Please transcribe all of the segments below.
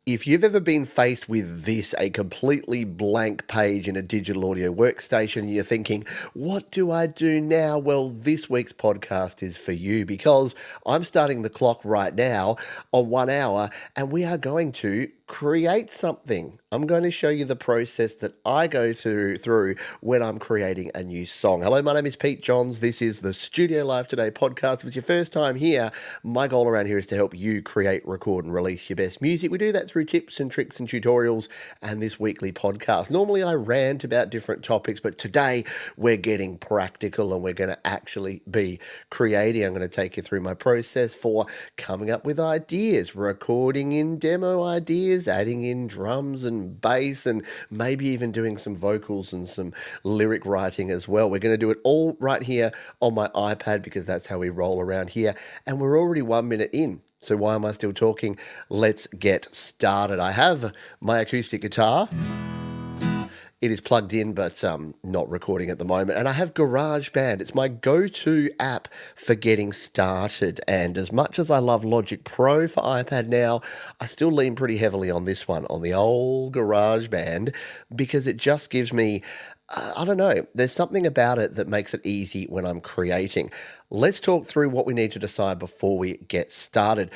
If you've ever been faced with this, a completely blank page in a digital audio workstation, and you're thinking, what do I do now? Well, this week's podcast is for you because I'm starting the clock right now on 1 hour and we are going to create something. I'm going to show you the process that I go through when I'm creating a new song. Hello, my name is Pete Johns. This is the Studio Live Today podcast. If it's your first time here, my goal around here is to help you create, record, and release your best music. We do that through tips and tricks and tutorials and this weekly podcast. Normally I rant about different topics, but today we're getting practical and we're going to actually be creating. I'm going to take you through my process for coming up with ideas, recording in demo ideas, adding in drums and bass, and maybe even doing some vocals and some lyric writing as well. We're going to do it all right here on my iPad because that's how we roll around here. And we're already 1 minute in. So why am I still talking? Let's get started. I have my acoustic guitar. It is plugged in, but not recording at the moment. And I have GarageBand. It's my go-to app for getting started. And as much as I love Logic Pro for iPad now, I still lean pretty heavily on this one, on the old GarageBand, because it just gives me, I don't know, there's something about it that makes it easy when I'm creating. Let's talk through what we need to decide before we get started.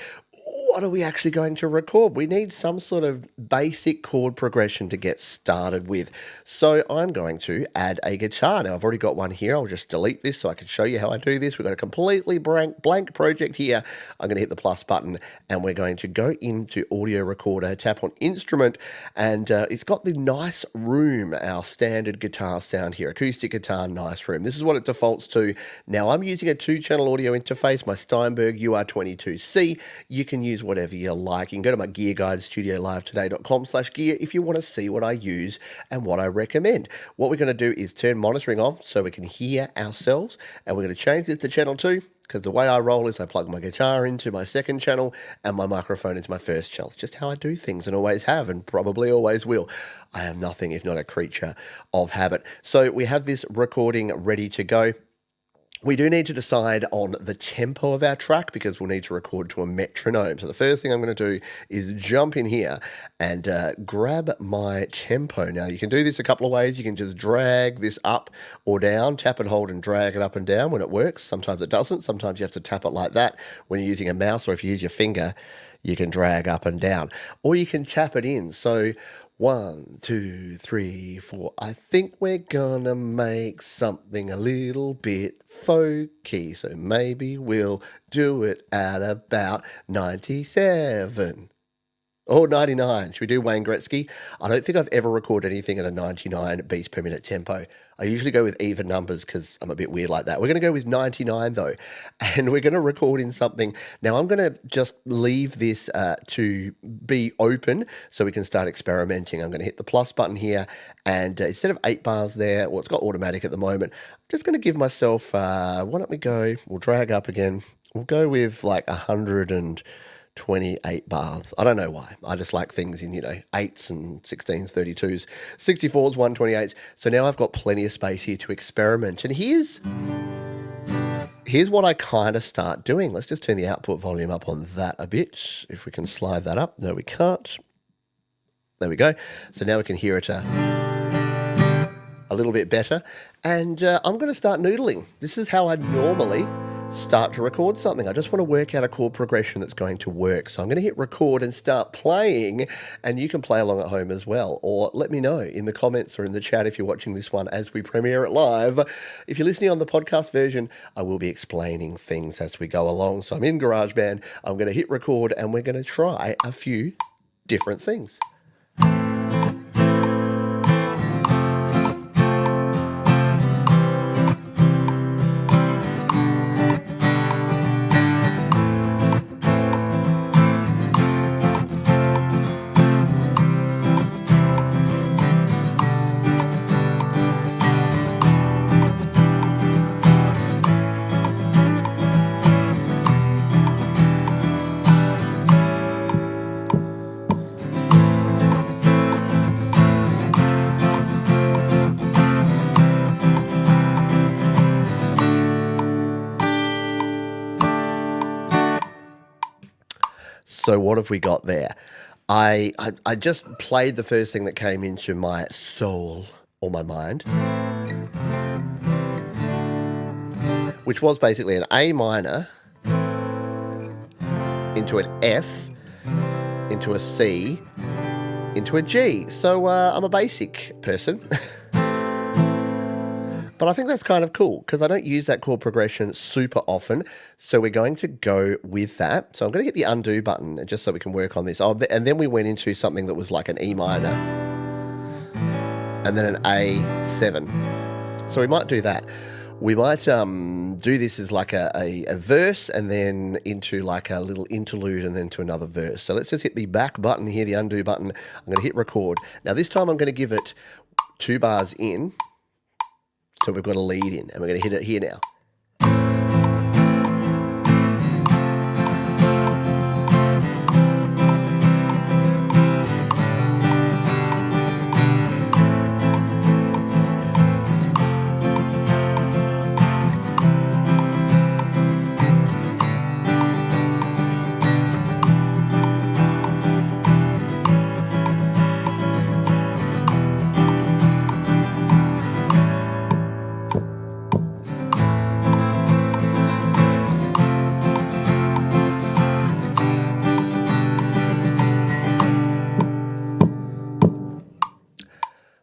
What are we actually going to record? We need some sort of basic chord progression to get started with. So I'm going to add a guitar. Now I've already got one here. I'll just delete this so I can show you how I do this. We've got a completely blank project here. I'm going to hit the plus button and we're going to go into Audio Recorder, tap on Instrument, and it's got the nice room, our standard guitar sound here. Acoustic guitar, nice room. This is what it defaults to. Now I'm using a 2-channel audio interface, my Steinberg UR22C. You can use whatever you like. You can go to my gear guide, studiolivetoday.com/gear, if you want to see what I use and what I recommend. What we're going to do is turn monitoring off so we can hear ourselves, and we're going to change this to channel 2, because the way I roll is I plug my guitar into my second channel and my microphone into my first channel. It's just how I do things and always have and probably always will. I am nothing if not a creature of habit. So we have this recording ready to go. We do need to decide on the tempo of our track because we'll need to record to a metronome. So the first thing I'm going to do is jump in here and grab my tempo. Now, you can do this a couple of ways. You can just drag this up or down, tap and hold and drag it up and down when it works. Sometimes it doesn't. Sometimes you have to tap it like that when you're using a mouse, or if you use your finger, you can drag up and down. Or you can tap it in. So 1, 2, 3, 4. I think we're gonna make something a little bit folky, so maybe we'll do it at about 97. Or 99. Should we do Wayne Gretzky? I don't think I've ever recorded anything at a 99 beats per minute tempo. I usually go with even numbers because I'm a bit weird like that. We're going to go with 99 though, and we're going to record in something. Now I'm going to just leave this to be open so we can start experimenting. I'm going to hit the plus button here, and instead of 8 bars there, well, it's got automatic at the moment. I'm just going to give myself, why don't we go, we'll drag up again. We'll go with like 128 bars. I don't know why. I just like things in, 8s and 16s, 32s, 64s, 128s. So now I've got plenty of space here to experiment. And here's what I kind of start doing. Let's just turn the output volume up on that a bit. If we can slide that up. No, we can't. There we go. So now we can hear it a little bit better. And I'm going to start noodling. This is how I normally start to record something. I just want to work out a chord progression that's going to work. So I'm going to hit record and start playing, and you can play along at home as well. Or let me know in the comments or in the chat if you're watching this one as we premiere it live. If you're listening on the podcast version, I will be explaining things as we go along. So I'm in GarageBand, I'm going to hit record, and we're going to try a few different things. So what have we got there? I just played the first thing that came into my soul or my mind, which was basically an A minor into an F, into a C, into a G. So I'm a basic person. But I think that's kind of cool because I don't use that chord progression super often. So we're going to go with that. So I'm going to hit the undo button just so we can work on this. Oh, and then we went into something that was like an E minor and then an A7. So we might do that. We might do this as like a verse and then into like a little interlude and then to another verse. So let's just hit the back button here, the undo button. I'm going to hit record. Now this time I'm going to give it 2 bars in. So we've got a lead in, and we're going to hit it here now.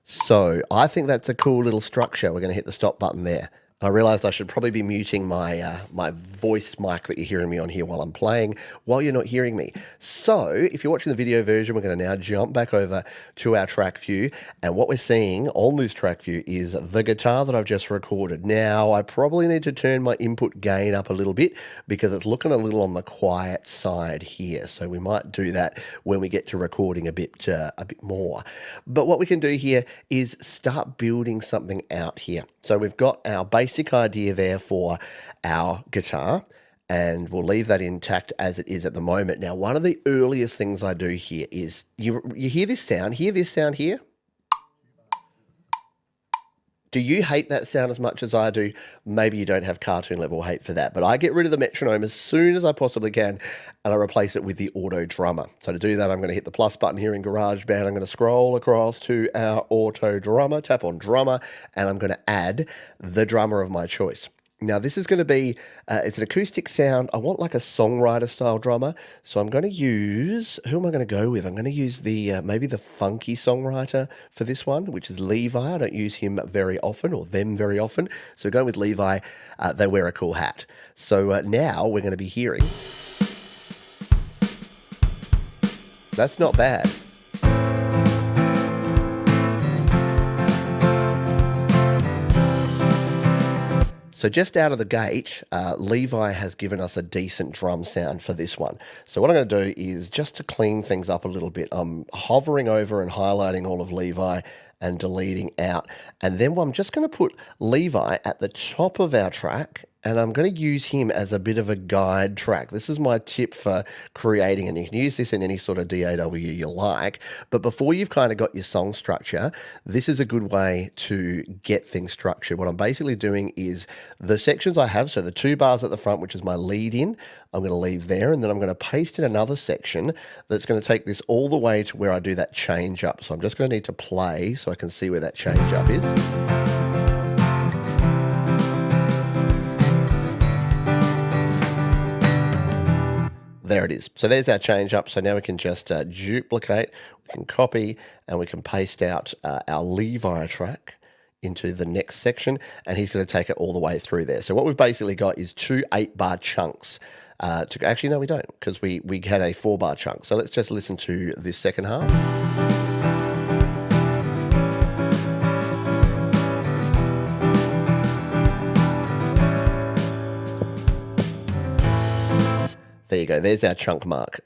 So I think that's a cool little structure. We're going to hit the stop button there. I realized I should probably be muting my my voice mic that you're hearing me on here while I'm playing, while you're not hearing me. So if you're watching the video version, we're going to now jump back over to our track view. And what we're seeing on this track view is the guitar that I've just recorded. Now, I probably need to turn my input gain up a little bit because it's looking a little on the quiet side here. So we might do that when we get to recording a bit more. But what we can do here is start building something out here. So we've got our basic idea there for our guitar, and we'll leave that intact as it is at the moment. Now, one of the earliest things I do here is, you hear this sound here? Do you hate that sound as much as I do? Maybe you don't have cartoon level hate for that, but I get rid of the metronome as soon as I possibly can, and I replace it with the auto drummer. So to do that, I'm going to hit the plus button here in GarageBand. I'm going to scroll across to our auto drummer, tap on drummer, and I'm going to add the drummer of my choice. Now, this is going to be, it's an acoustic sound. I want like a songwriter style drummer. So I'm going to use, who am I going to go with? I'm going to use the, maybe the funky songwriter for this one, which is Levi. I don't use him very often or them very often. So going with Levi, they wear a cool hat. So now we're going to be hearing. That's not bad. So just out of the gate, Levi has given us a decent drum sound for this one. So what I'm going to do is, just to clean things up a little bit, I'm hovering over and highlighting all of Levi and deleting out. And then I'm just going to put Levi at the top of our track, and I'm going to use him as a bit of a guide track. This is my tip for creating, and you can use this in any sort of DAW you like. But before you've kind of got your song structure, this is a good way to get things structured. What I'm basically doing is the sections I have, so the 2 bars at the front, which is my lead in, I'm going to leave there, and then I'm going to paste in another section that's going to take this all the way to where I do that change up. So I'm just going to need to play so I can see where that change up is. There it is. So there's our change up. So now we can just duplicate, we can copy, and we can paste out our Levi track into the next section, and he's going to take it all the way through there. So what we've basically got is 2 8-bar chunks. Actually, no, we don't, because we had a 4-bar chunk. So let's just listen to this second half. There you go. There's our chunk mark.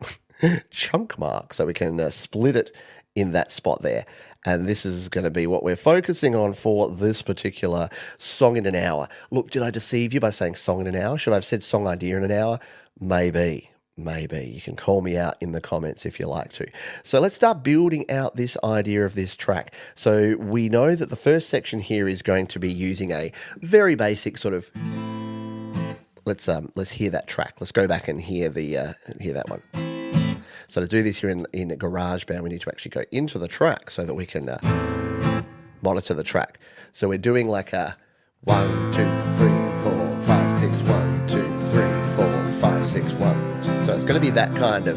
Chunk mark. So we can split it in that spot there. And this is going to be what we're focusing on for this particular song in an hour. Look, did I deceive you by saying song in an hour? Should I have said song idea in an hour? Maybe. You can call me out in the comments if you like to. So let's start building out this idea of this track. So we know that the first section here is going to be using a very basic sort of... Let's hear that track. Let's go back and hear that one. So to do this here in GarageBand, we need to actually go into the track so that we can monitor the track. So we're doing like a 1, 2, 3, 4, 5, 6, 1, 2, 3, 4, 5, 6, 1. So it's going to be that kind of.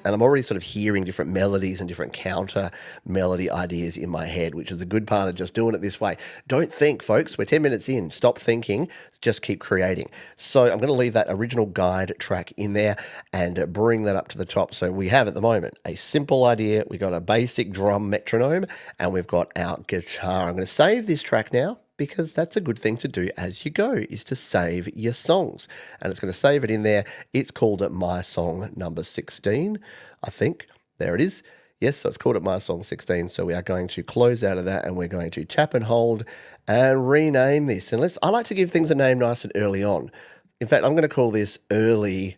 And I'm already sort of hearing different melodies and different counter melody ideas in my head, which is a good part of just doing it this way. Don't think, folks. We're 10 minutes in. Stop thinking. Just keep creating. So I'm going to leave that original guide track in there and bring that up to the top. So we have at the moment a simple idea. We've got a basic drum metronome and we've got our guitar. I'm going to save this track now, because that's a good thing to do as you go, is to save your songs. And it's going to save it in there. It's called it My Song number 16, I think. There it is. Yes, so it's called it My Song 16. So we are going to close out of that and we're going to tap and hold and rename this. And I like to give things a name nice and early on. In fact, I'm going to call this Early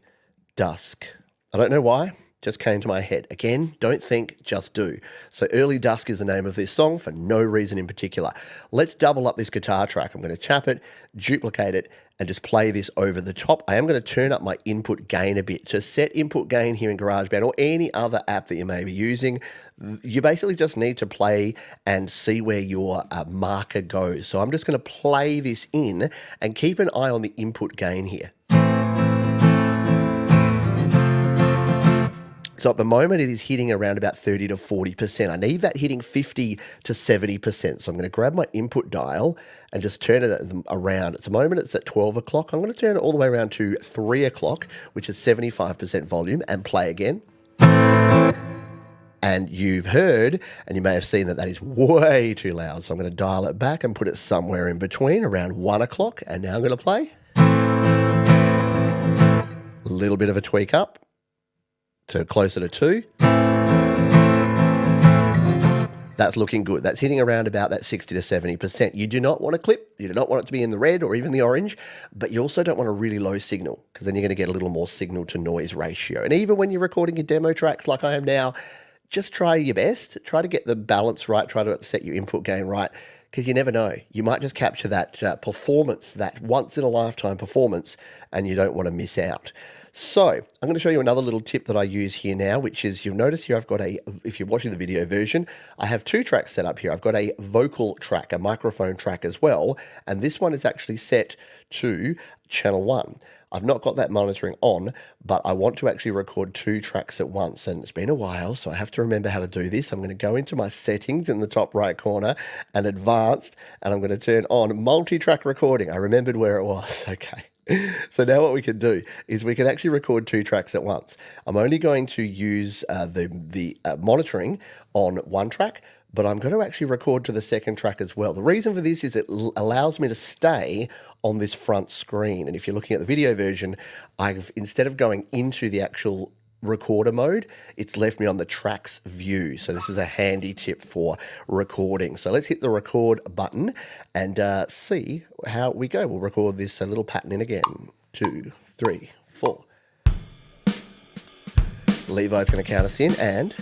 Dusk. I don't know why. Just came to my head. Again, don't think, just do. So Early Dusk is the name of this song for no reason in particular. Let's double up this guitar track. I'm going to tap it, duplicate it, and just play this over the top. I am going to turn up my input gain a bit. To set input gain here in GarageBand or any other app that you may be using, you basically just need to play and see where your marker goes. So I'm just going to play this in and keep an eye on the input gain here. So at the moment, it is hitting around about 30 to 40%. I need that hitting 50 to 70%. So I'm going to grab my input dial and just turn it around. At the moment, it's at 12 o'clock. I'm going to turn it all the way around to 3 o'clock, which is 75% volume, and play again. And you've heard, and you may have seen that is way too loud. So I'm going to dial it back and put it somewhere in between, around 1 o'clock. And now I'm going to play. A little bit of a tweak up. So closer to 2. That's looking good. That's hitting around about that 60 to 70%. You do not want to clip. You do not want it to be in the red or even the orange, but you also don't want a really low signal, because then you're going to get a little more signal to noise ratio. And even when you're recording your demo tracks like I am now, just try your best. Try to get the balance right. Try to set your input gain right, because you never know. You might just capture that performance, that once-in-a-lifetime performance, and you don't want to miss out. So I'm going to show you another little tip that I use here now, which is, you'll notice here I've got if you're watching the video version, I have 2 tracks set up here. I've got a vocal track, a microphone track as well, and this one is actually set to channel 1. I've not got that monitoring on, but I want to actually record 2 tracks at once, and it's been a while, so I have to remember how to do this. I'm going to go into my settings in the top right corner and advanced, and I'm going to turn on multi-track recording. I remembered where it was. Okay. So now what we can do is we can actually record 2 tracks at once. I'm only going to use the monitoring on 1 track, but I'm going to actually record to the 2nd track as well. The reason for this is it allows me to stay on this front screen. And if you're looking at the video version, instead of going into the actual recorder mode, it's left me on the tracks view. So this is a handy tip for recording. So let's hit the record button and see how we go. We'll record this little pattern in again. 2, 3, 4. Levi's going to count us in, and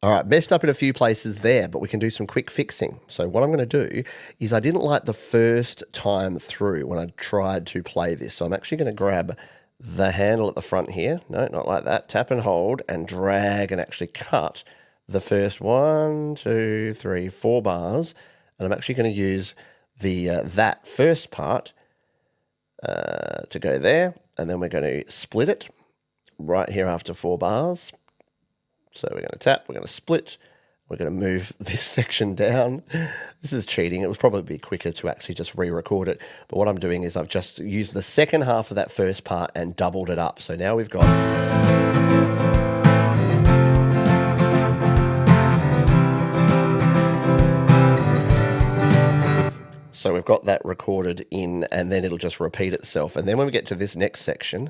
all right, messed up in a few places there, but we can do some quick fixing. So what I'm going to do is, I didn't like the first time through when I tried to play this. So I'm actually going to grab the handle at the front here. No, not like that. Tap and hold and drag and actually cut the first 1, 2, 3, 4 bars. And I'm actually going to use the that first part to go there. And then we're going to split it right here after 4 bars. So we're going to tap, we're going to split, we're going to move this section down. This is cheating. It would probably be quicker to actually just re-record it. But what I'm doing is I've just used the second half of that first part and doubled it up. So now we've got... So we've got that recorded in, and then it'll just repeat itself. And then when we get to this next section,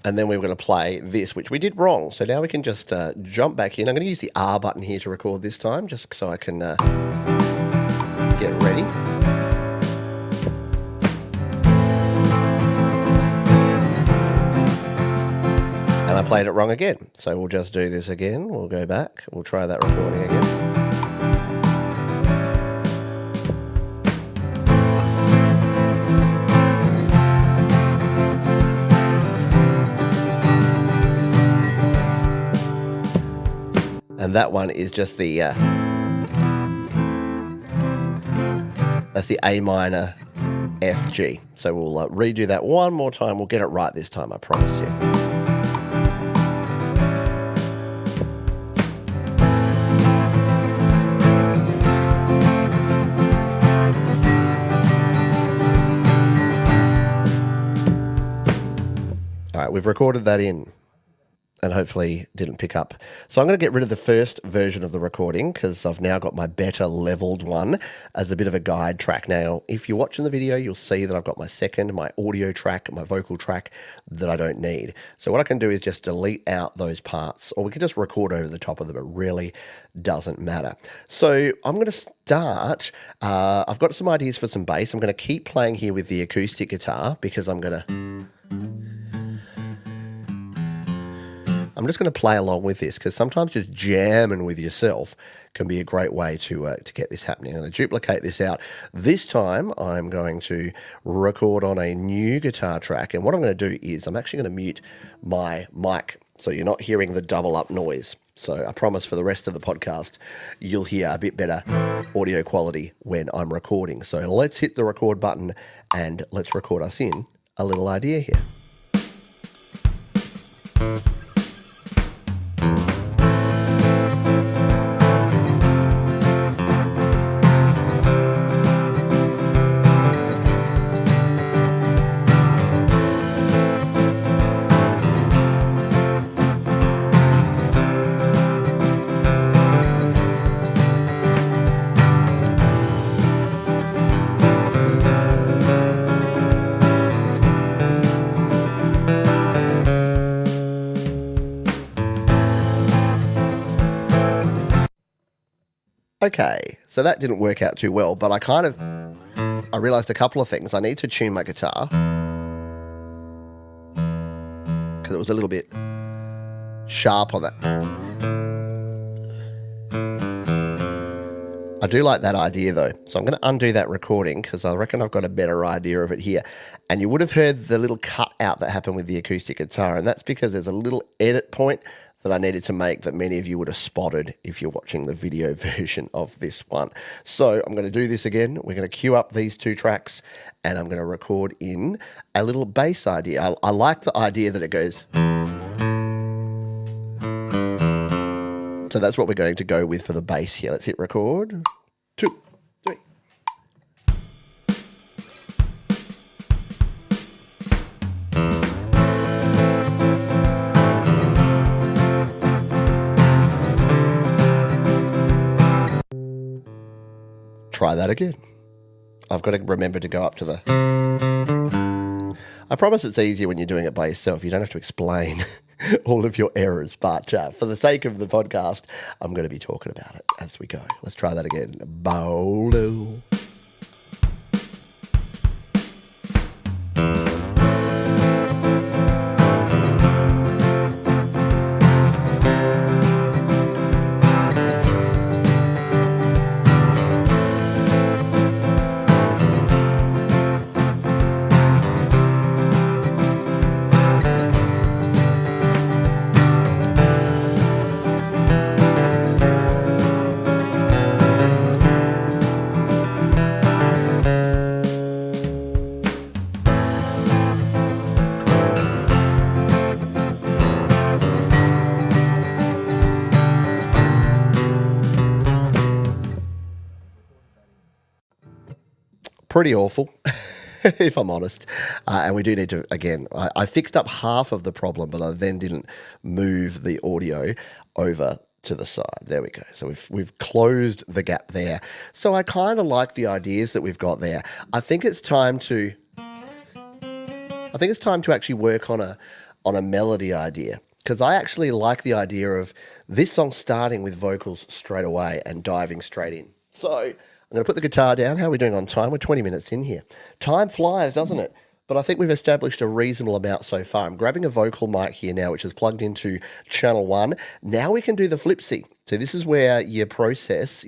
and then we're going to play this, which we did wrong. So now we can just jump back in. I'm going to use the R button here to record this time, just so I can get ready. And I played it wrong again. So we'll just do this again. We'll go back. We'll try that recording again. And that one is just the, that's the A minor, F, G. So we'll redo that one more time. We'll get it right this time, I promise you. All right, we've recorded that in, and hopefully didn't pick up. So I'm going to get rid of the first version of the recording because I've now got my better leveled one as a bit of a guide track. Now, if you're watching the video, you'll see that I've got my second, my audio track, my vocal track that I don't need. So what I can do is just delete out those parts, or we can just record over the top of them. It really doesn't matter. So I'm going to start. I've got some ideas for some bass. I'm going to keep playing here with the acoustic guitar because I'm just going to play along with this because sometimes just jamming with yourself can be a great way to get this happening. I'm going to duplicate this out. This time I'm going to record on a new guitar track, and what I'm going to do is I'm actually going to mute my mic so you're not hearing the double up noise. So I promise for the rest of the podcast you'll hear a bit better audio quality when I'm recording. So let's hit the record button and let's record us in a little idea here. Okay, so that didn't work out too well, but I realized a couple of things. I need to tune my guitar because it was a little bit sharp on that. I do like that idea though, so I'm going to undo that recording because I reckon I've got a better idea of it here. And you would have heard the little cut out that happened with the acoustic guitar, and that's because there's a little edit point that I needed to make that many of you would have spotted if you're watching the video version of this one. So I'm going to do this again. We're going to queue up these two tracks and I'm going to record in a little bass idea. I like the idea that it goes. So that's what we're going to go with for the bass here. Let's hit record. 2, 3. Try that again. I've got to remember to go up to the... I promise it's easier when you're doing it by yourself. You don't have to explain all of your errors. But for the sake of the podcast, I'm going to be talking about it as we go. Let's try that again. Bolo. Pretty awful. if I'm honest. And we do need to, again, I fixed up half of the problem, but I then didn't move the audio over to the side. There we go. So we've closed the gap there. So I kind of like the ideas that we've got there. I think it's time to actually work on a melody idea, because I actually like the idea of this song starting with vocals straight away and diving straight in. So I'm going to put the guitar down. How are we doing on time? We're 20 minutes in here. Time flies, doesn't it? But I think we've established a reasonable amount so far. I'm grabbing a vocal mic here now, which is plugged into channel 1. Now we can do the flipsy. So this is where your process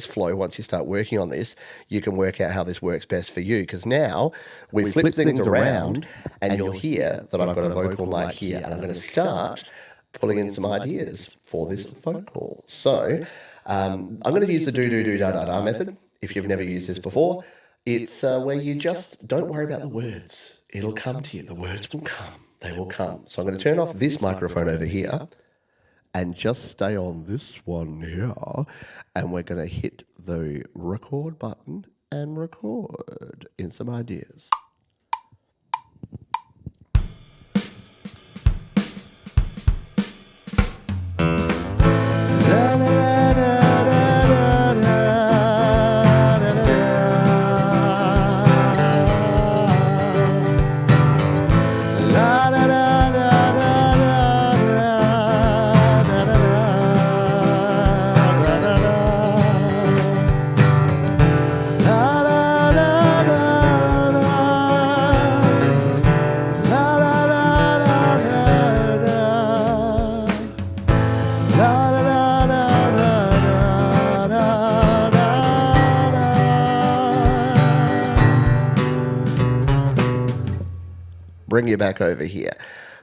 flow, once you start working on this, you can work out how this works best for you. Because now we flip things around and you'll hear that I've got a vocal mic here, and I'm going to start pulling in some ideas for this vocal. So I'm going to use the do-do-do-da-da-da method if you've never used this before. It's where you just don't worry about the words. It'll come to you. The words will come. They will come. So I'm going to turn off this microphone over here and just stay on this one here. And we're going to hit the record button and record in some ideas. Bring you back over here.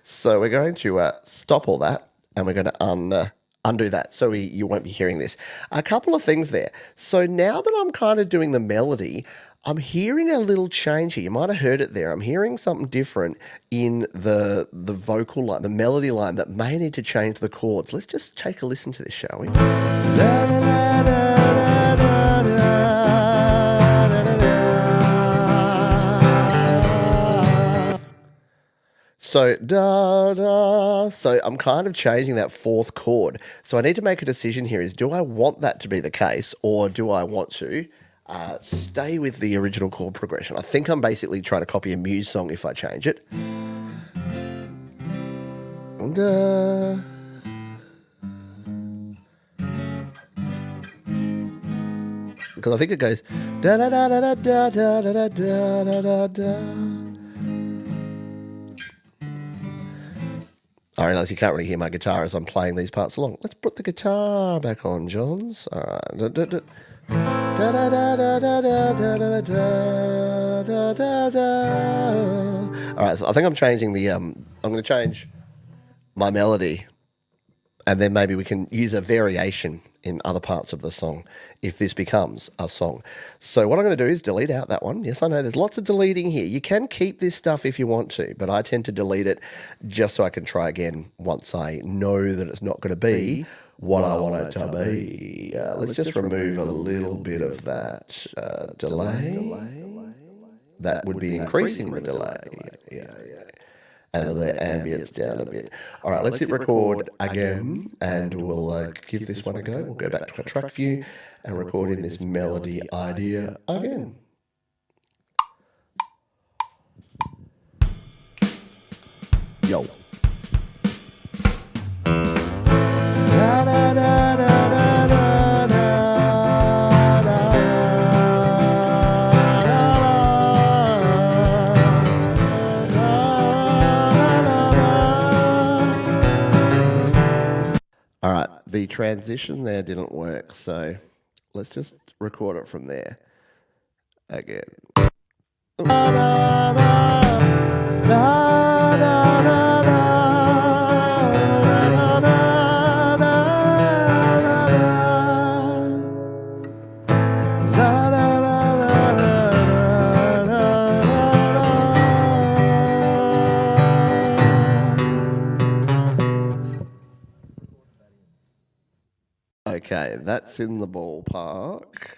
So we're going to stop all that, and we're going to undo that so you won't be hearing this. A couple of things there. So now that I'm kind of doing the melody, I'm hearing a little change here. You might have heard it there. I'm hearing something different in the vocal line, the melody line, that may need to change the chords. Let's just take a listen to this, shall we? So, da, da. So I'm kind of changing that fourth chord. So I need to make a decision here is, do I want that to be the case, or do I want to stay with the original chord progression? I think I'm basically trying to copy a Muse song if I change it. Da. Because I think it goes da da da da da da da da da da da. I realise you can't really hear my guitar as I'm playing these parts along. Let's put the guitar back on, Johns. All right. All right, so I think I'm changing the I'm going to change my melody, and then maybe we can use a variation in other parts of the song if this becomes a song. So what I'm going to do is delete out that one. Yes, I know there's lots of deleting here. You can keep this stuff if you want to, but I tend to delete it just so I can try again once I know that it's not going to be what I want it to be. Let's just remove a little bit of that delay. That would be increasing the delay. Yeah. And the ambience down a bit. All right, let's hit record again, and we'll give this one a go. We'll go back to our track view and record in this melody idea again. Yo. All right, the transition there didn't work, so let's just record it from there again. Okay, that's in the ballpark.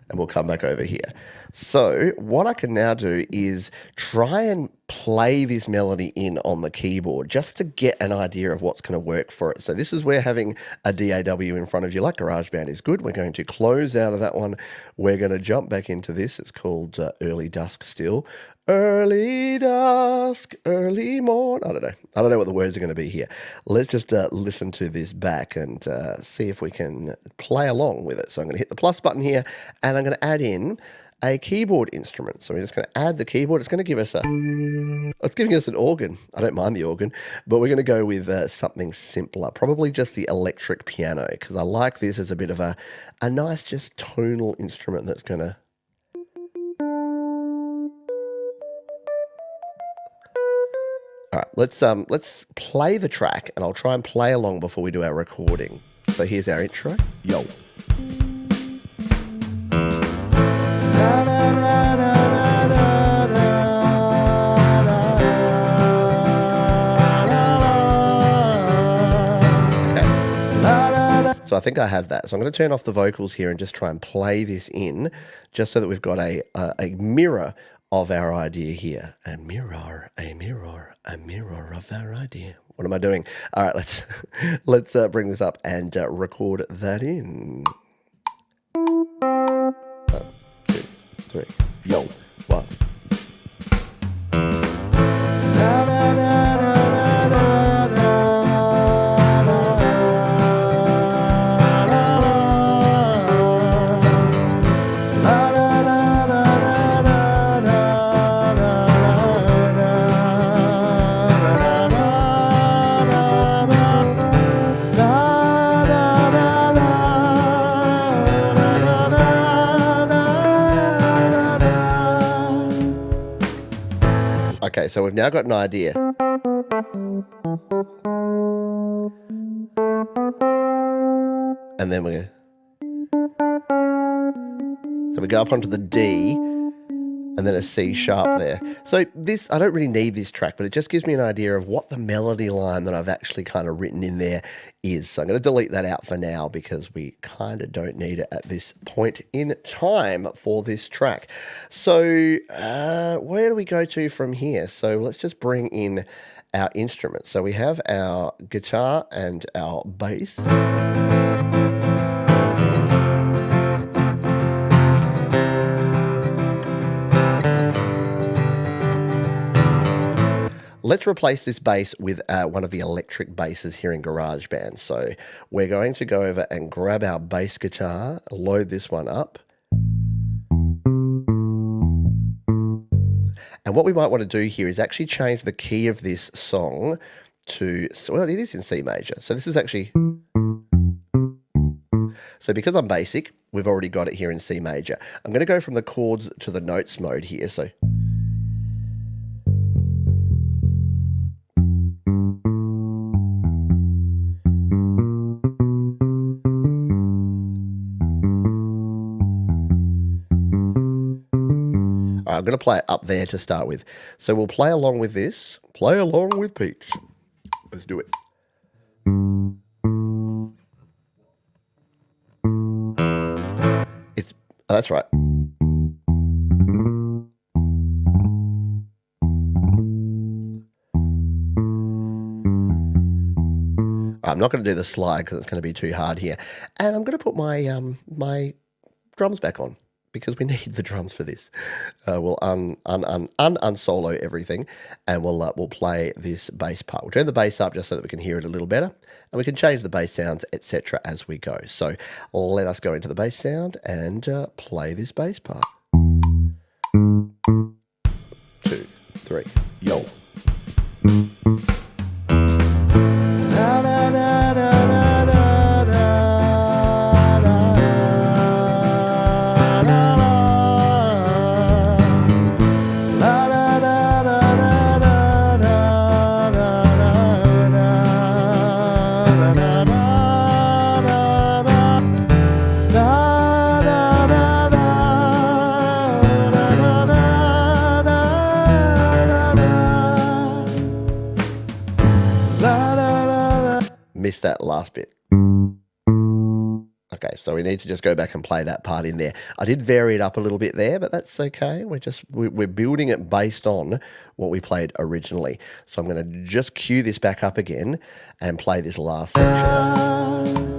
and we'll come back over here. So what I can now do is try and play this melody in on the keyboard just to get an idea of what's going to work for it. So this is where having a DAW in front of you like GarageBand is good. We're going to close out of that one. We're going to jump back into this. It's called Early Dusk still. Early dusk, early morn. I don't know what the words are going to be here. Let's just listen to this back and see if we can play along with it. So I'm going to hit the plus button here, and I'm going to add in a keyboard instrument. So we're just going to add the keyboard. It's going to give us it's giving us an organ. I don't mind the organ, but we're going to go with something simpler, probably just the electric piano, because I like this as a bit of a nice just tonal instrument that's going to... All right, let's play the track, and I'll try and play along before we do our recording. So here's our intro. Yo. So I think I have that. So I'm going to turn off the vocals here and just try and play this in, just so that we've got a mirror of our idea here. A mirror of our idea. What am I doing? All right, let's bring this up and record that in. 1, 2, 3, yo, 1. Okay, so we've now got an idea. And then so we go up onto the D, and then a C sharp there. So this, I don't really need this track, but it just gives me an idea of what the melody line that I've actually kind of written in there is. So I'm going to delete that out for now because we kind of don't need it at this point in time for this track. So where do we go to from here? So let's just bring in our instruments. So we have our guitar and our bass. Let's replace this bass with one of the electric basses here in GarageBand. So we're going to go over and grab our bass guitar, load this one up. And what we might want to do here is actually change the key of this song to, well, it is in C major. So this is actually, so because I'm basic, we've already got it here in C major. I'm going to go from the chords to the notes mode here. So I'm going to play it up there to start with. So we'll play along with this. Play along with Peach. Let's do it. That's right. I'm not going to do the slide because it's going to be too hard here. And I'm going to put my my drums back on, because we need the drums for this. We'll unsolo everything, and we'll play this bass part. We'll turn the bass up just so that we can hear it a little better, and we can change the bass sounds, etc. as we go. So let us go into the bass sound and play this bass part. 2, 3, yo. Missed that last bit. Okay, so we need to just go back and play that part in there. I did vary it up a little bit there, but that's okay. We're building it based on what we played originally. So I'm going to just cue this back up again and play this last section.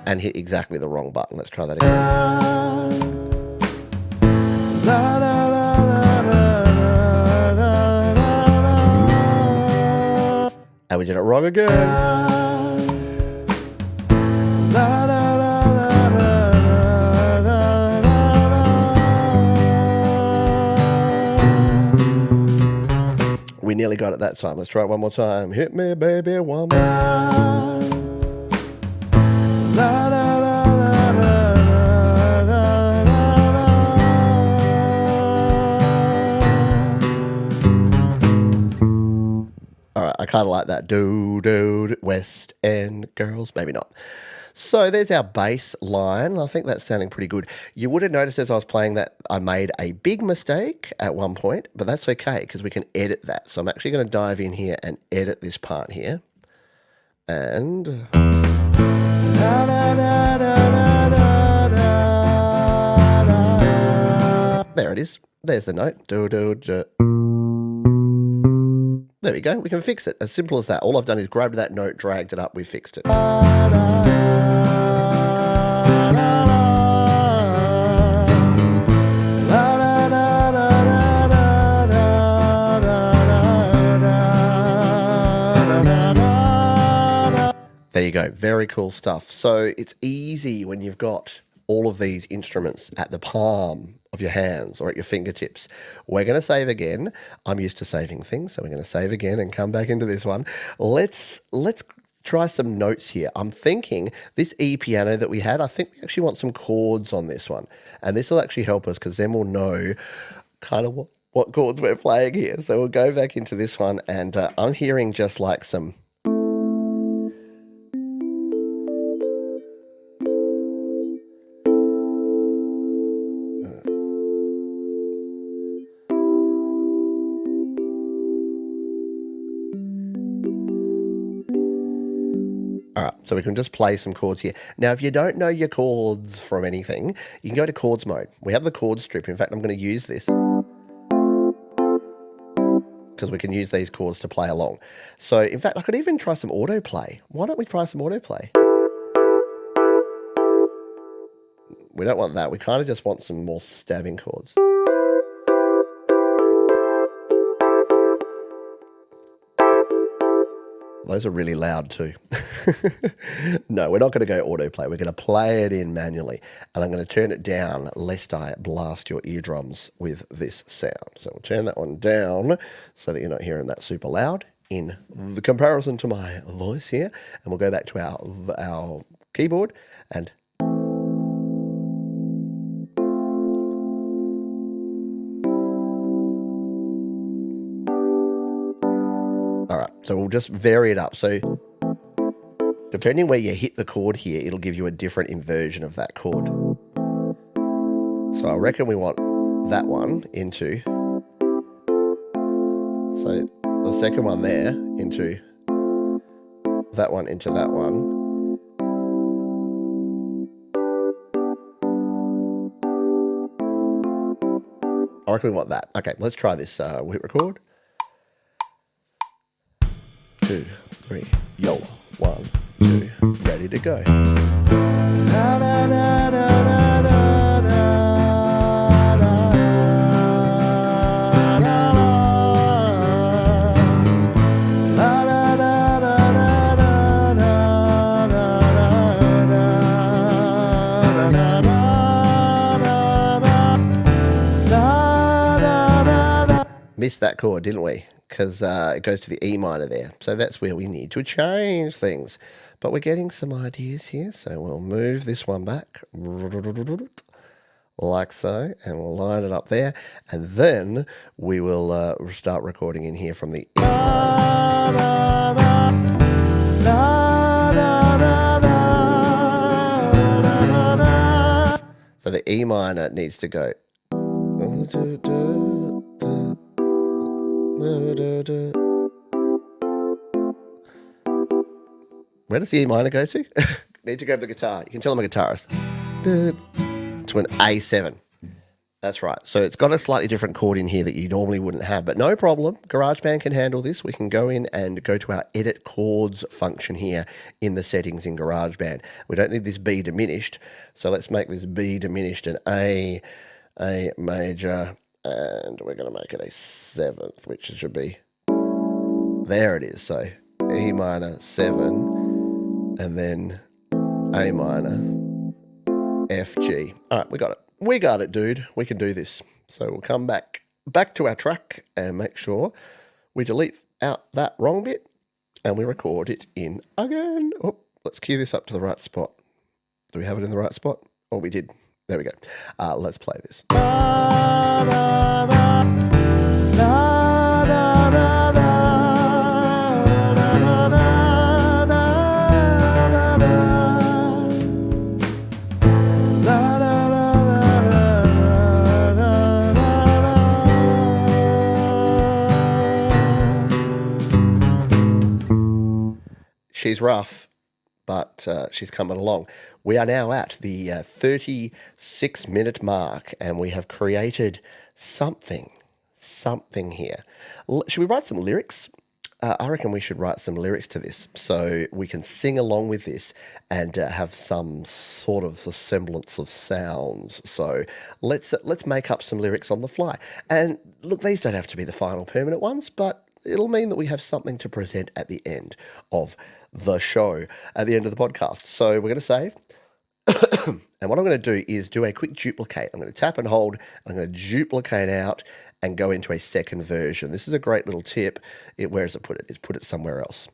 And hit exactly the wrong button. Let's try that again. And we did it wrong again. We nearly got it that time. Let's try it one more time. Hit me, baby, one more. All right, I kind of like that. Do, West End girls. Maybe not. So there's our bass line. I think that's sounding pretty good. You would have noticed as I was playing that I made a big mistake at one point, but that's okay because we can edit that. So I'm actually going to dive in here and edit this part here. And there it is. There's the note. Do. There we go. We can fix it. As simple as that. All I've done is grabbed that note, dragged it up. We fixed it. There you go. Very cool stuff. So it's easy when you've got all of these instruments at the palm of your hands or at your fingertips. We're going to save again. I'm used to saving things, so we're going to save again and come back into this one. Let's try some notes here. I'm thinking this E piano that we had, I think we actually want some chords on this one. And this will actually help us because then we'll know kind of what chords we're playing here. So we'll go back into this one and I'm hearing just like some... All right, so we can just play some chords here. Now, if you don't know your chords from anything, you can go to chords mode. We have the chord strip. In fact, I'm going to use this because we can use these chords to play along. So, in fact, I could even try some autoplay. Why don't we try some autoplay? We don't want that. We kind of just want some more stabbing chords. Those are really loud too. No, we're not going to go autoplay. We're going to play it in manually. And I'm going to turn it down lest I blast your eardrums with this sound. So we'll turn that one down so that you're not hearing that super loud in the comparison to my voice here. And we'll go back to our keyboard and... All right, so we'll just vary it up. So depending where you hit the chord here, it'll give you a different inversion of that chord. So I reckon we want that one into, so the second one there into that one into that one. I reckon we want that. Okay, let's try this. Hit record. 2, 3, yo, 1, 2, ready to go. Missed that chord, didn't we? Because it goes to the E minor there. So that's where we need to change things. But we're getting some ideas here. So we'll move this one back like so. And we'll line it up there. And then we will start recording in here from the E minor. So the E minor needs to go. Where does the E minor go to? Need to grab the guitar. You can tell I'm a guitarist. To an A7. That's right. So it's got a slightly different chord in here that you normally wouldn't have, but no problem. GarageBand can handle this. We can go in and go to our edit chords function here in the settings in GarageBand. We don't need this B diminished, so let's make this B diminished an A major, and we're going to make it a 7th, which should be, there it is. So E minor 7, and then A minor, F, G. All right, we got it. We got it, dude. We can do this. So we'll come back to our track and make sure we delete out that wrong bit and we record it in again. Oh, let's cue this up to the right spot. Do we have it in the right spot? Oh, we did. There we go. Let's play this. She's rough, but she's coming along. We are now at the 36-minute mark, and we have created something here. Should we write some lyrics? I reckon we should write some lyrics to this so we can sing along with this and have some sort of the semblance of sounds. So let's make up some lyrics on the fly. And look, these don't have to be the final permanent ones, but it'll mean that we have something to present at the end of the show, at the end of the podcast. So we're going to save. And what I'm going to do is do a quick duplicate. I'm going to tap and hold, and I'm going to duplicate out and go into a second version. This is a great little tip. Where does it put it? It's put it somewhere else.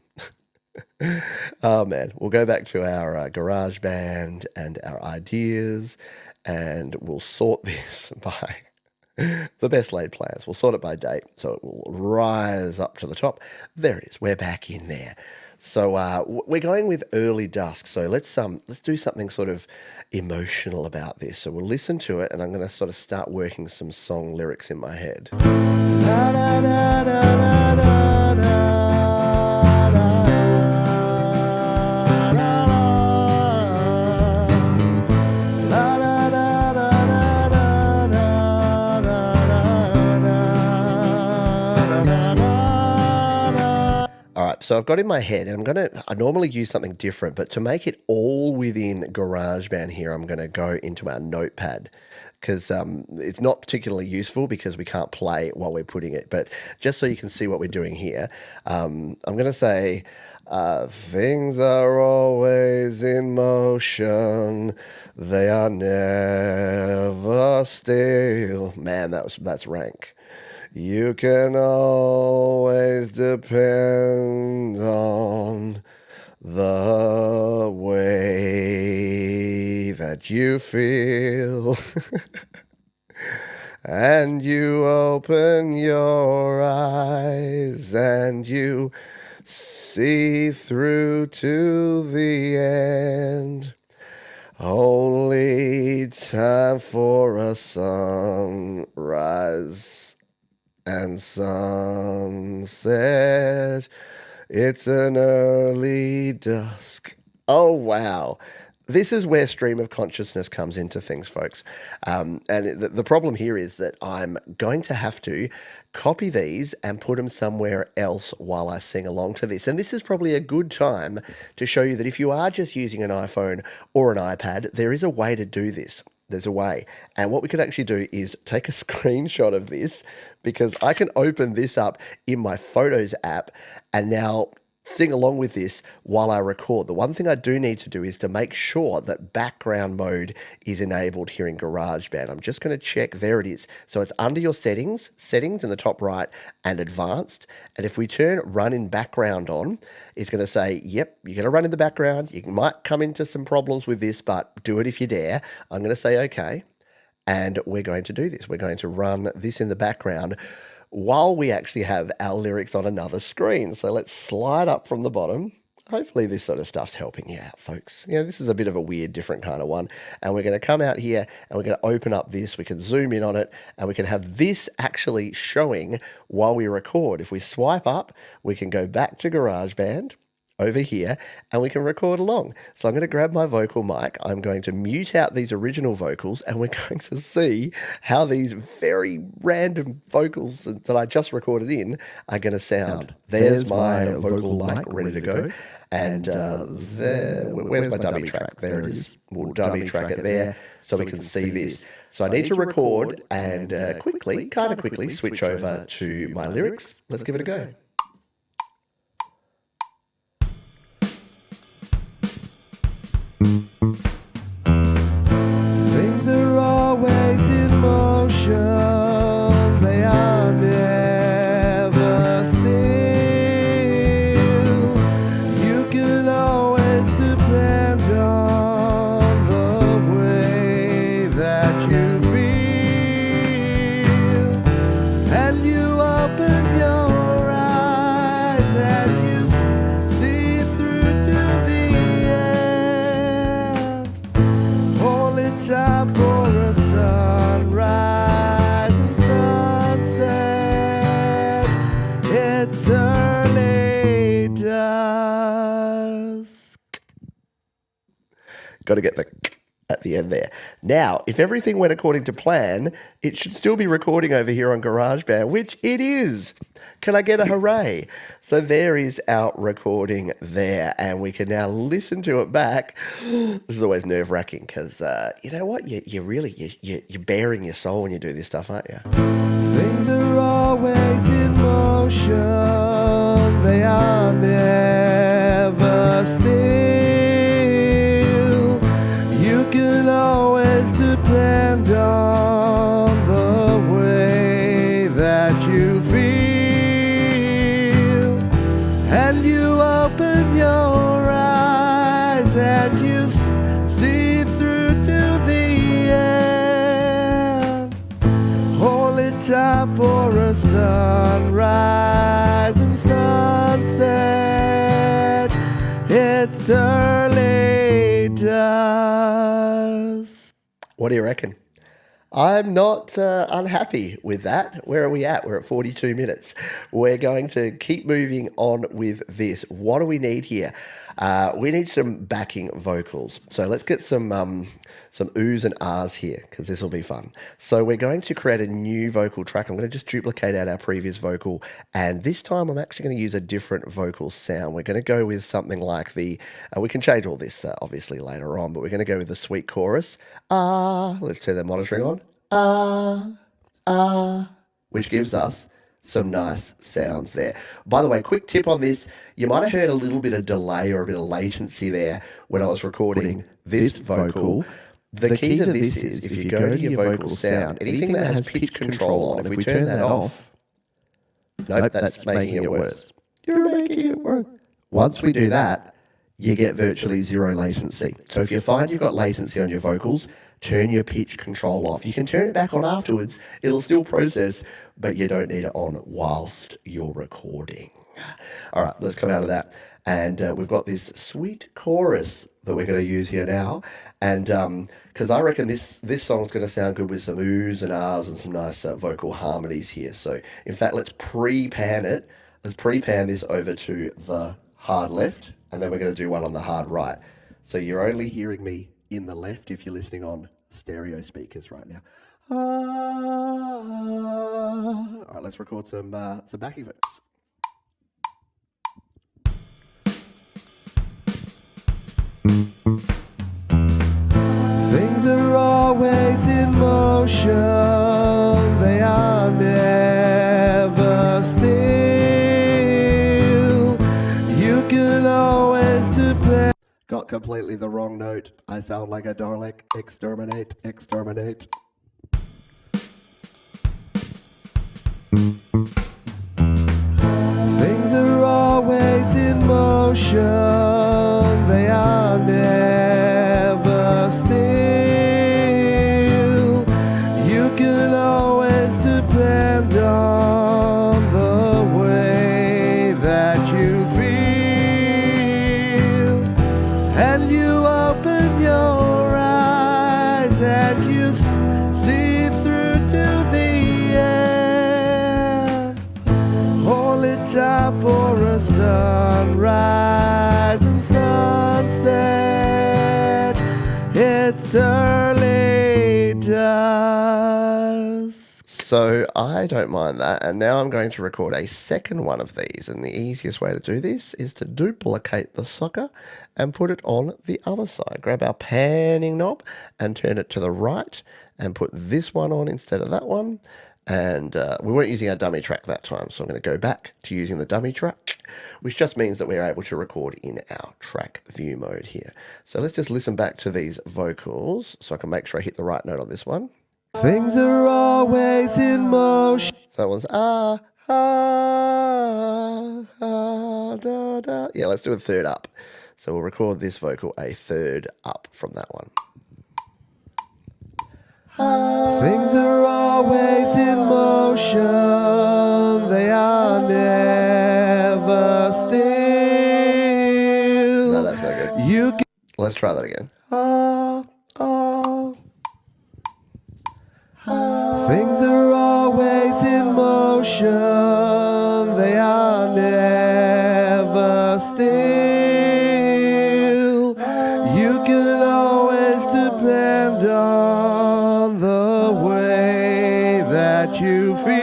Oh, man. We'll go back to our GarageBand and our ideas, and we'll sort this by the best laid plans. We'll sort it by date, so it will rise up to the top. There it is. We're back in there. So we're going with Early Dusk. So let's do something sort of emotional about this. So we'll listen to it, and I'm going to sort of start working some song lyrics in my head. So I've got in my head, and I normally use something different, but to make it all within GarageBand here, I'm going to go into our notepad because it's not particularly useful because we can't play it while we're putting it. But just so you can see what we're doing here, I'm going to say, things are always in motion. They are never still. Man, that's rank. You can always depend on the way that you feel. And you open your eyes and you see through to the end. Only time for a sunrise and sunset. It's an early dusk. Oh, wow. This is where stream of consciousness comes into things, folks. And the problem here is that I'm going to have to copy these and put them somewhere else while I sing along to this. And this is probably a good time to show you that if you are just using an iPhone or an iPad, there is a way to do this. There's a way. And what we can actually do is take a screenshot of this, because I can open this up in my Photos app and now sing along with this while I record. The one thing I do need to do is to make sure that background mode is enabled here in GarageBand. I'm just going to check. There it is. So it's under your settings in the top right, and advanced. And if we turn run in background on, it's going to say, yep, you're going to run in the background. You might come into some problems with this, but do it if you dare. I'm going to say, okay. And we're going to do this. We're going to run this in the background while we actually have our lyrics on another screen. So let's slide up from the bottom. Hopefully this sort of stuff's helping you out, folks. You know, this is a bit of a weird, different kind of one. And we're going to come out here and we're going to open up this. We can zoom in on it and we can have this actually showing while we record. If we swipe up, we can go back to GarageBand over here and we can record along. So I'm going to grab my vocal mic. I'm going to mute out these original vocals and we're going to see how these very random vocals that I just recorded in are going to sound. There's my vocal mic ready to go. And where's my dummy track? There it is. We'll dummy track it there so we can see this. So I need to record and quickly switch over to my lyrics. Let's give it a go. Things are always in motion, they are never still. You can always depend on the way that you feel, and you open your eyes and you see through to the time for a sunrise and sunset. It's early dusk. Got to get the at the end there. Now, if everything went according to plan, it should still be recording over here on GarageBand, which it is. Can I get a hooray? So there is our recording there, and we can now listen to it back. This is always nerve-wracking because, you know what? You're bearing your soul when you do this stuff, aren't you? Things are always in motion. They are never still. You can always depend on the way that you feel, and you open your eyes and you see through to the end. Only time for a sunrise and sunset. It's early dusk. What do you reckon? I'm not unhappy with that. Where are we at? We're at 42 minutes. We're going to keep moving on with this. What do we need here? We need some backing vocals. So let's get some oohs and ahs here because this will be fun. So we're going to create a new vocal track. I'm going to just duplicate out our previous vocal. And this time I'm actually going to use a different vocal sound. We're going to go with something like the, we can change all this obviously later on, but we're going to go with the sweet chorus. Ah, let's turn that monitoring on. Which gives us some nice sounds there. By the way, quick tip on this, you might have heard a little bit of delay or a bit of latency there when I was recording this vocal. The key to this is if you go to your vocal sound, anything that has pitch control on, if we turn that off, nope, that's making it worse. You're making it worse. Once we do that, you get virtually zero latency. So if you find you've got latency on your vocals, turn your pitch control off. You can turn it back on afterwards. It'll still process, but you don't need it on whilst you're recording. All right, let's come out of that. And we've got this sweet chorus that we're going to use here now. And because I reckon this song's going to sound good with some oohs and ahs and some nice vocal harmonies here. So in fact, let's pre-pan it. Let's pre-pan this over to the hard left, and then we're going to do one on the hard right. So you're only hearing me in the left if you're listening on stereo speakers right now. All right, let's record some backing vocals. Things are always in motion, they are never still. You can always depend. Got completely the wrong note. I sound like a Dalek. Exterminate, exterminate. Things are always in motion, they are never still. You can always depend on the way that you feel, and you open your eyes and you see through to the end. Only time for a sunrise It's early dusk. So I don't mind that, and now I'm going to record a second one of these, and the easiest way to do this is to duplicate the sucker and put it on the other side. Grab our panning knob and turn it to the right and put this one on instead of that one. And we weren't using our dummy track that time, so I'm going to go back to using the dummy track, which just means that we're able to record in our track view mode here. So let's just listen back to these vocals so I can make sure I hit the right note on this one. Things are always in motion. So that one's da, da. Yeah, let's do a third up. So we'll record this vocal a third up from that one. Things are always in motion. They are never still. No, that's not good. Let's try that again. Things are always in motion, they are never still. You can always depend on the way that you feel.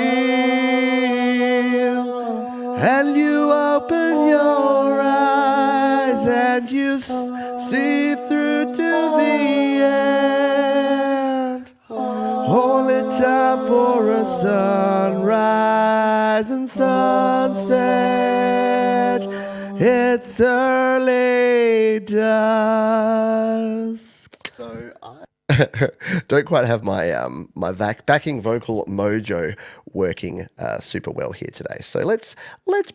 And you open your eyes and you see through to the end. Only time for a sunrise and sunset. It's early dusk. So I don't quite have my my backing vocal mojo working super well here today. So let's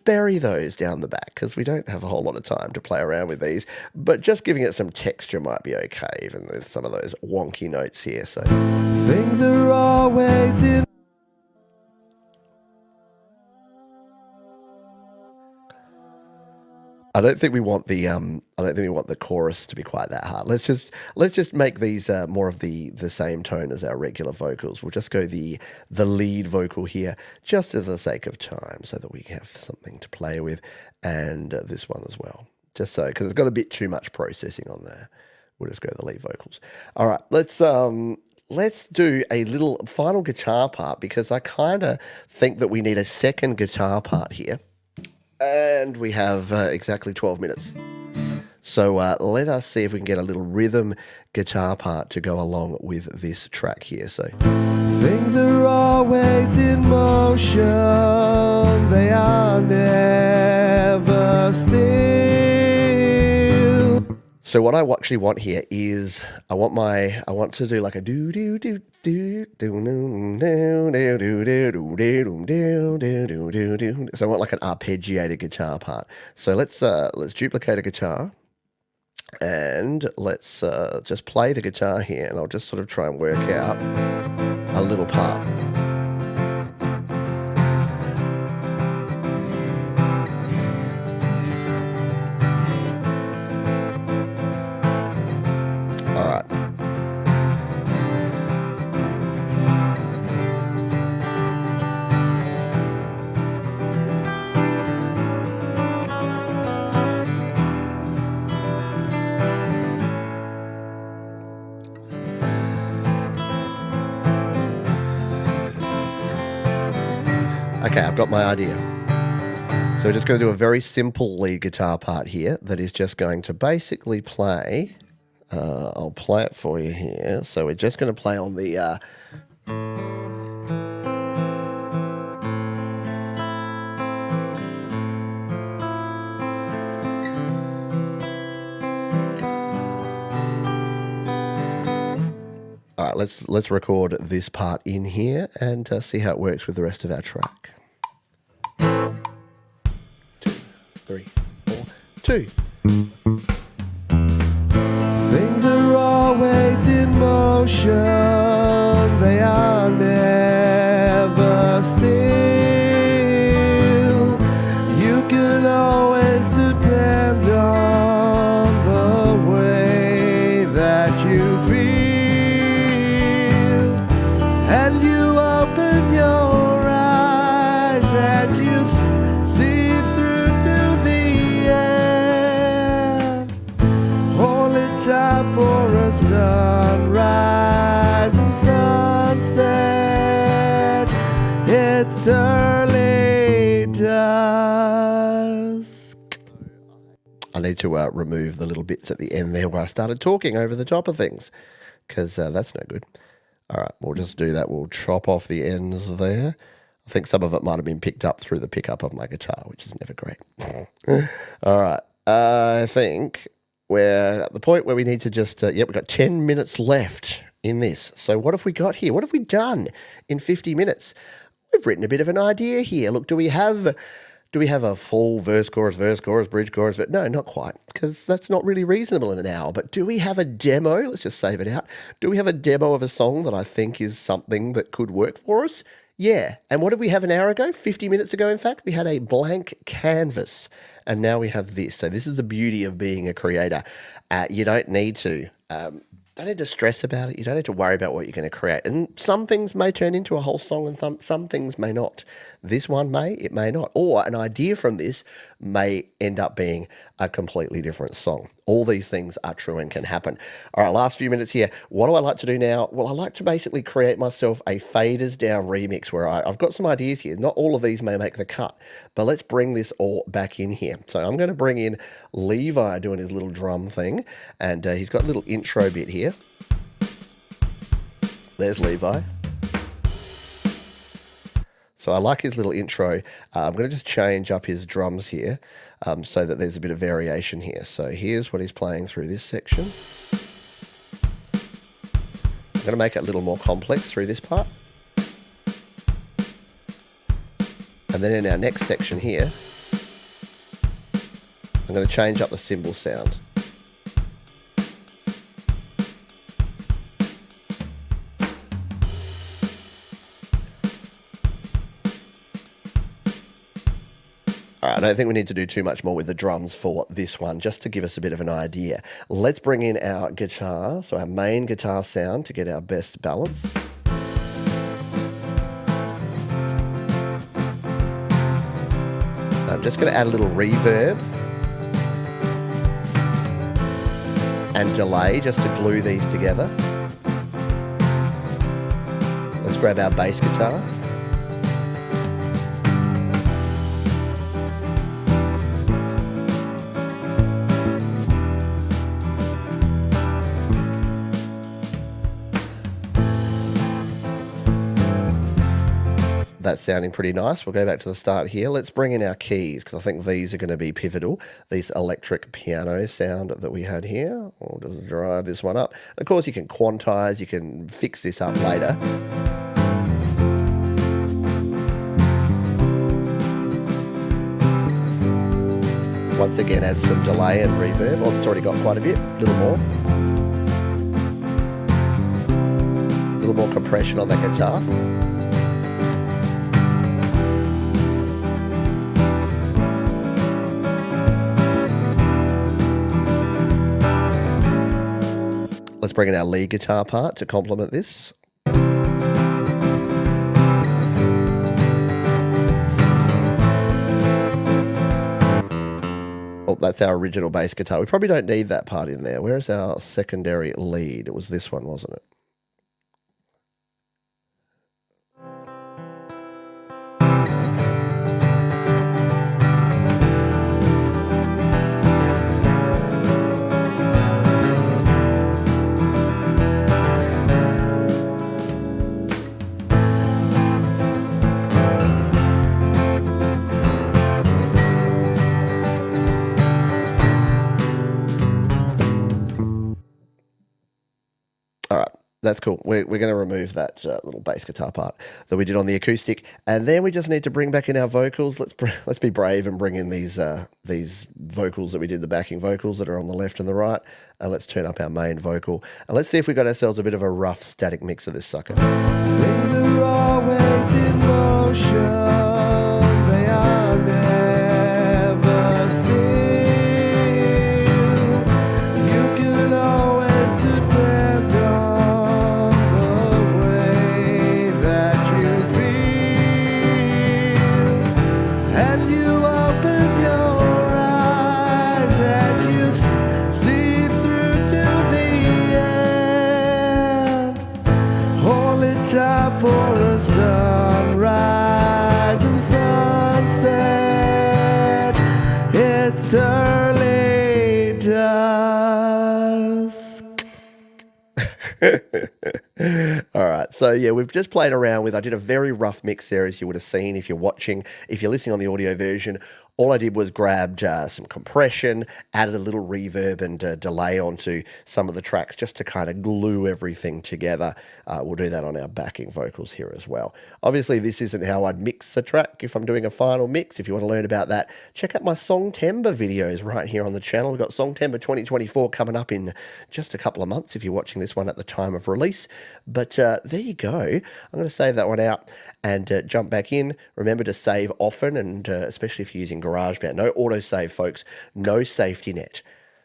bury those down the back because we don't have a whole lot of time to play around with these. But just giving it some texture might be okay, even with some of those wonky notes here. So things are always in. I don't think we want the chorus to be quite that hard. Let's just make these more of the same tone as our regular vocals. We'll just go the lead vocal here, just as the sake of time, so that we have something to play with, and this one as well. Just so, because it's got a bit too much processing on there. We'll just go the lead vocals. All right, let's do a little final guitar part because I kind of think that we need a second guitar part here. And we have exactly 12 minutes. So let us see if we can get a little rhythm guitar part to go along with this track here. So things are always in motion. They are never still. So what I actually want here is I want to do like a do do do do do do do do do do do do do. So I want like an arpeggiated guitar part. So let's duplicate a guitar and let's just play the guitar here, and I'll just sort of try and work out a little part. Okay, I've got my idea. So we're just going to do a very simple lead guitar part here that is just going to basically play. I'll play it for you here. So we're just going to play on the all right, let's record this part in here and see how it works with the rest of our track. 1, 2, 3, 4, 2. Things are always in motion. They are never still. You can always depend on the way that you feel. And you open your eyes and you see through to the end. Only time for a sun need to remove the little bits at the end there where I started talking over the top of things, because that's no good. All right, we'll just do that. We'll chop off the ends there. I think some of it might have been picked up through the pickup of my guitar, which is never great. All right, I think we're at the point where we need to just, we've got 10 minutes left in this. So what have we got here? What have we done in 50 minutes? We've written a bit of an idea here. Look, do we have a full verse, chorus, bridge, chorus? But no, not quite, because that's not really reasonable in an hour. But do we have a demo? Let's just save it out. Do we have a demo of a song that I think is something that could work for us? Yeah. And what did we have an hour ago? 50 minutes ago, in fact? We had a blank canvas. And now we have this. So this is the beauty of being a creator. You don't need to stress about it. You don't need to worry about what you're going to create. And some things may turn into a whole song and some things may not. This one may, it may not. Or an idea from this may end up being a completely different song. All these things are true and can happen. All right, last few minutes here. What do I like to do now? Well, I like to basically create myself a faders down remix where I've got some ideas here. Not all of these may make the cut, but let's bring this all back in here. So I'm going to bring in Levi doing his little drum thing, and he's got a little intro bit here. There's Levi. So I like his little intro. I'm going to just change up his drums here so that there's a bit of variation here. So here's what he's playing through this section. I'm going to make it a little more complex through this part. And then in our next section here, I'm going to change up the cymbal sound. All right, I don't think we need to do too much more with the drums for this one, just to give us a bit of an idea. Let's bring in our guitar, so our main guitar sound to get our best balance. I'm just going to add a little reverb and delay just to glue these together. Let's grab our bass guitar. That's sounding pretty nice. We'll go back to the start here. Let's bring in our keys, because I think these are going to be pivotal. These electric piano sound that we had here. We'll just drive this one up. Of course, you can quantize, you can fix this up later. Once again, add some delay and reverb. Oh, it's already got quite a bit, a little more. A little more compression on that guitar. Let's bring in our lead guitar part to complement this. Oh, that's our original bass guitar. We probably don't need that part in there. Where's our secondary lead? It was this one, wasn't it? All right, that's cool. We're going to remove that little bass guitar part that we did on the acoustic, and then we just need to bring back in our vocals. Let's be brave and bring in these vocals that we did, the backing vocals that are on the left and the right, and let's turn up our main vocal, and let's see if we got ourselves a bit of a rough static mix of this sucker. Things are always in motion. They are never still. You can always depend on the way that you feel, and you open your eyes and you see through to the end. Only time for a sunrise and sun. dusk. All right, so yeah, we've just played around with, I did a very rough mix there, as you would have seen if you're watching. If you're listening on the audio version, all I did was grabbed some compression, added a little reverb and delay onto some of the tracks just to kind of glue everything together. We'll do that on our backing vocals here as well. Obviously, this isn't how I'd mix a track if I'm doing a final mix. If you want to learn about that, check out my Songtember videos right here on the channel. We've got Songtember 2024 coming up in just a couple of months if you're watching this one at the time of release. But there you go. I'm going to save that one out and jump back in. Remember to save often, and especially if you're using GarageBand. No autosave, folks. No safety net.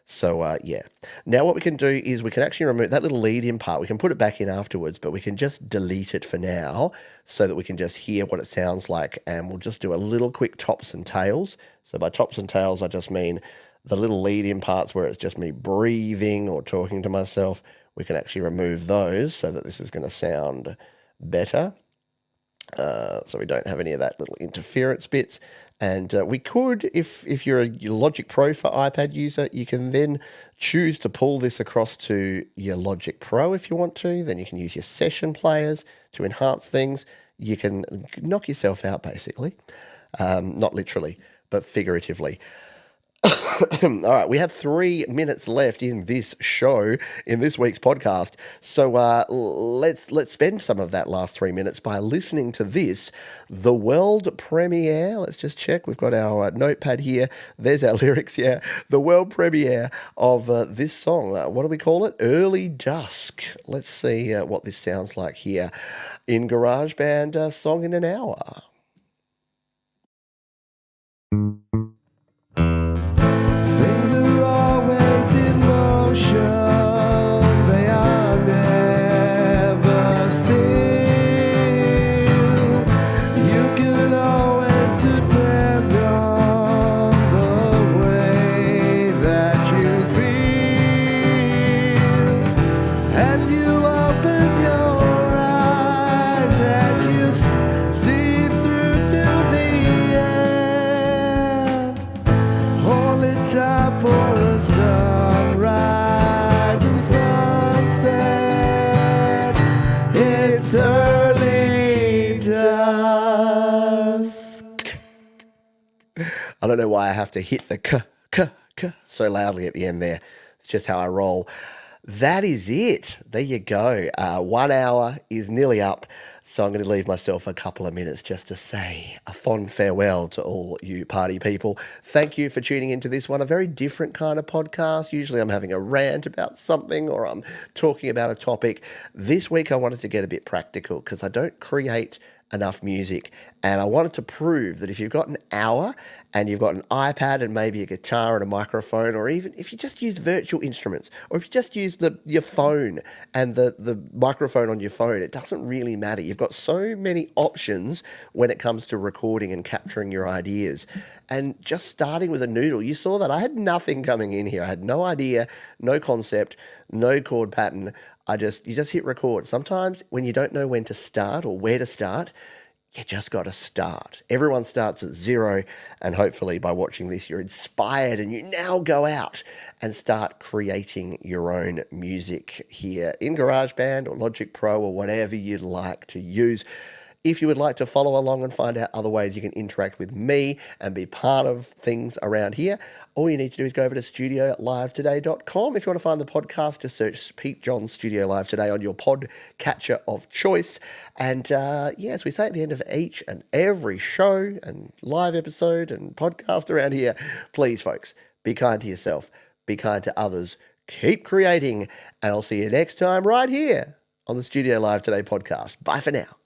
So, yeah. Now what we can do is we can actually remove that little lead-in part. We can put it back in afterwards, but we can just delete it for now so that we can just hear what it sounds like, and we'll just do a little quick tops and tails. So by tops and tails, I just mean the little lead-in parts where it's just me breathing or talking to myself. We can actually remove those so that this is going to sound better. So we don't have any of that little interference bits. And we could, if you're a Logic Pro for iPad user, you can then choose to pull this across to your Logic Pro if you want to. Then you can use your session players to enhance things. You can knock yourself out, basically. Not literally, but figuratively. All right, we have 3 minutes left in this show, in this week's podcast. So let's spend some of that last 3 minutes by listening to this, the world premiere. Let's just check. We've got our notepad here. There's our lyrics, yeah. The world premiere of this song. What do we call it? Early Dusk. Let's see what this sounds like here in GarageBand, Song in an Hour. They are never still. You can always depend on the way that you feel. And you open your eyes and you see through to the end. Only time for a sunrise and sunset. It's early dusk. I don't know why I have to hit the k so loudly at the end there. It's just how I roll. That is it. There you go. 1 hour is nearly up, so I'm going to leave myself a couple of minutes just to say a fond farewell to all you party people. Thank you for tuning into this one, a very different kind of podcast. Usually I'm having a rant about something or I'm talking about a topic. This week I wanted to get a bit practical because I don't create enough music, and I wanted to prove that if you've got an hour and you've got an iPad and maybe a guitar and a microphone, or even if you just use virtual instruments, or if you just use your phone and the microphone on your phone, it doesn't really matter. You've got so many options when it comes to recording and capturing your ideas. And just starting with a noodle, you saw that I had nothing coming in here. I had no idea, no concept, no chord pattern. You just hit record. Sometimes when you don't know when to start or where to start, you just got to start. Everyone starts at 0, and hopefully by watching this, you're inspired and you now go out and start creating your own music here in GarageBand or Logic Pro or whatever you'd like to use. If you would like to follow along and find out other ways you can interact with me and be part of things around here, all you need to do is go over to studiolivetoday.com. If you want to find the podcast, just search Pete John's Studio Live Today on your podcatcher of choice. And as we say at the end of each and every show and live episode and podcast around here, please, folks, be kind to yourself, be kind to others, keep creating, and I'll see you next time right here on the Studio Live Today podcast. Bye for now.